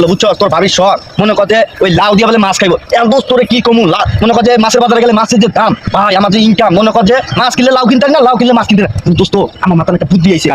বুঝছো তোর ভাবির শখ মনে করছে ওই লাউ দিয়ে বলে মাছ খাইবো এর দোস্ত তোরে কি কমু মনে করছে মাছের বাজারে গেলে মাছের যে দাম ভাই আমার যে ইনকাম মনে করছে মাছ কিনলে লাউ কিনতে না লাউ কিনলে মাছ কিনতে দোস্ত আমার মাথায় একটা বুদ্ধি আইছে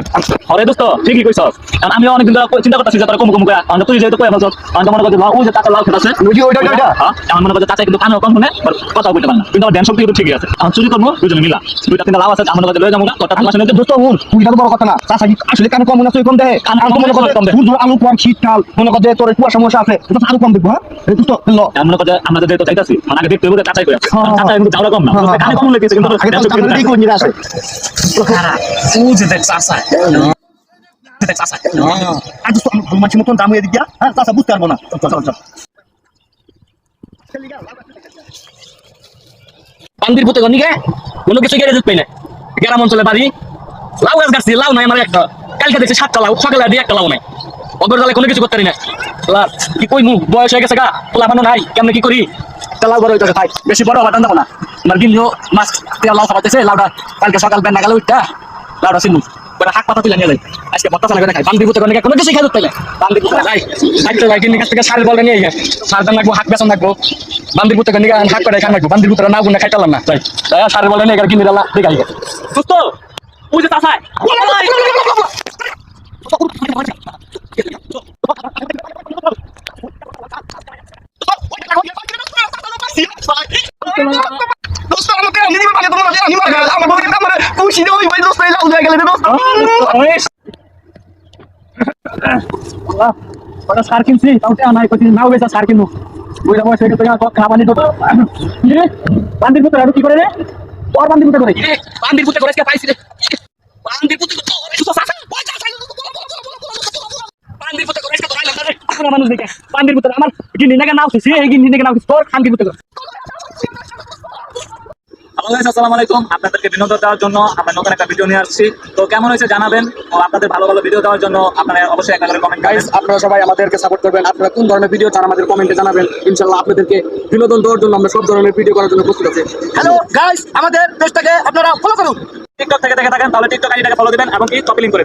আরে দোস্ত ঠিকই কইছস কারণ আমি অনেকদিন ধরে চিন্তা করতেছি যে তোরা কম কম করে আমরা তুই যেহেতু কই বলছস আমি মনে করছি লাউ যে টাকা লাউ খেতাছে ওইটা আমার মনে করছে চাচা কিন্তু কানে কম শুনে কথা বলতে পারে না কিন্তু আমার ধ্যান শক্তি কিন্তু ঠিকই আছে আমি চুরি করবো দুজনে মিলা দুইটা তিনটা লাউ আছে আমার কাছে লয়ে যাবো তোরটা তোমার শুনে দোস্ত হুন তুই তো বড় কথা না চাচা কি আসলে কানে কম না তুই কম দেয় কানে মনে করছে কম দেয় আলু কম শীতকাল মনে করছে তোর কুয়াশা সমস্যা আছে তো আলু কম দেখবো হ্যাঁ দোস্ত ল আমরা কথা আমরা যেহেতু চাইতাছি মানে আগে দেখতে হবে চাচাই কই আছে চাচা কিন্তু যাওয়া কম না কানে কম লেগেছে কিন্তু আগে তো চাচা ঠিক কই আসে ও যে দেখ চাচা দেখ চাচা আজ তো আমি মাছি মতন দাম হয়ে দিয়া হ্যাঁ চাচা বুঝতে পারবো না চল বান্দির পুতে গনিকে কোনো কিছু গেড়ে দিতে পাই না গ্রাম অঞ্চলে বাড়ি লাউ গাছ গাছছি লাউ নাই আমার একটা কালকে দেখছি 7টা লাউ সকালে দিয়ে একটা লাউ নাই অগর জালে কোনো কিছু করতে পারি না কি কই মুখ বয়স হয়ে গেছে গা পোলা বানো নাই কেমনে কি করি একটা লাউ বড় হইতেছে তাই বেশি বড় হবার টান না আমার দিনও মাছ তেল লাউ খাওয়াতেছে লাউটা কালকে সকাল বেলা গেলে উঠটা লাউটা চিনু ওটা হাক পাতা তুলে নিয়ে যাই আজকে ভর্তা চালা করে খাই বান্দির পুতে গনিকে কোনো কিছু খাই দিতে পাই না বান্দির পুতে যাই খাইতে যাই কিনে কাছ থেকে সার বলে নিয়ে যাই সার দাম লাগবো হাক বেসন লাগবো বান্দির পুতে গনিকে হাক করে খান লাগবো বান্দির পুতে না গুনে খাইতাম না তাই সার বলে নিয়ে কিনে দিলা দেখাই দোস্ত ও যে চাচা দোস্ত আমাকে আমি দিতে পারি তোমার আমি আমার বউকে আমার খুশি দেই ভাই দোস্ত এই লাউ হয়ে গেলে দোস্ত ওটা সার কিনছি তাওতে আনাই কইছি নাও বেচা সার কিনু ওইটা বয়স হয়ে গেছে খাবানি তো রে বান্দির পুত্র আর কি করে রে তোর বান্দির পুত্র করে বান্দির পুতে করে পাইছি রে বান্দির পুতে বান্দির পুতে করে তো রাইলাম রে আমার মানুষ দেখে বান্দির পুত্র আমার গিন্নি নাকি নাও সে এই গিন্নি নাকি নাও তোর খান্দির পুত্র আসসালামু আলাইকুম আপনাদেরকে বিনোদন দেওয়ার জন্য আমরা নতুন একটা ভিডিও নিয়ে আসছি তো কেমন হয়েছে জানাবেন ও আপনাদের ভালো ভালো ভিডিও দেওয়ার জন্য আপনারা অবশ্যই একটা করে কমেন্ট গাইস আপনারা সবাই আমাদেরকে সাপোর্ট করবেন আপনারা কোন ধরনের ভিডিও চান আমাদের কমেন্টে জানাবেন ইনশাআল্লাহ আপনাদেরকে বিনোদন দেওয়ার জন্য আমরা সব ধরনের ভিডিও করার জন্য প্রস্তুত আছি হ্যালো গাইস আমাদের পেজটাকে আপনারা ফলো করুন টিকটক থেকে দেখে থাকেন তাহলে টিকটক আইডিটাকে ফলো দিবেন এবং কি কপি লিংক করে দিবেন